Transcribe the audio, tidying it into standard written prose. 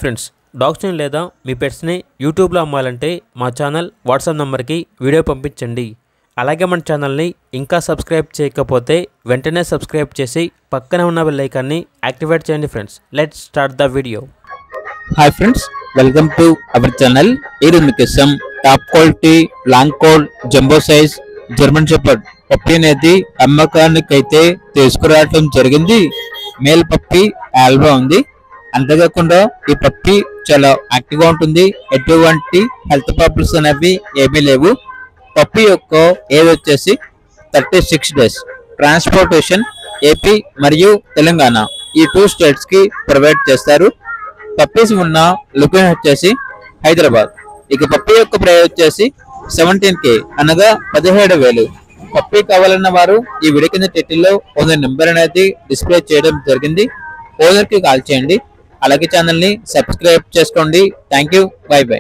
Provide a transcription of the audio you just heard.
Friends, డాగ్స్ని లేదా మీ పెట్స్ని యూట్యూబ్లో అమ్మాలంటే మా ఛానల్ వాట్సాప్ నెంబర్కి వీడియో పంపించండి. అలాగే మన ఛానల్ని ఇంకా సబ్స్క్రైబ్ చేయకపోతే వెంటనే సబ్స్క్రైబ్ చేసి పక్కనే ఉన్న బెల్ ఐకాన్ని యాక్టివేట్ చేయండి. Friends, let's start the video. Hi friends, welcome to our channel. ఈరోజు మీకోసం top quality long coat jumbo size German shepherd puppy అనేది అమ్మకానికి అయితే తీసుకురావడం జరిగింది. మేల్ పప్పి ఆల్బా ఉంది. అంతేకాకుండా ఈ పప్పి చాలా యాక్టివ్గా ఉంటుంది. ఎటువంటి హెల్త్ ప్రాబ్లమ్స్ అనేవి ఏమీ లేవు. పప్పి యొక్క ఏజ్ వచ్చేసి 36 డేస్. ట్రాన్స్పోర్టేషన్ ఏపీ మరియు తెలంగాణ ఈ 2 స్టేట్స్ కి ప్రొవైడ్ చేస్తారు. పప్పీస్ ఉన్న లొకేషన్ వచ్చేసి హైదరాబాద్. ఇక పప్పి యొక్క ప్రైస్ వచ్చేసి 17K అనగా 17,000. పప్పి కావాలన్న వారు ఈ వీడియో కింద టైటిల్లో ఓనర్ నెంబర్ అనేది డిస్ప్లే చేయడం జరిగింది. ఓనర్ కి కాల్ చేయండి. అలాగే ఛానల్ ని సబ్స్క్రైబ్ చేసుకోండి. Thank you. By by.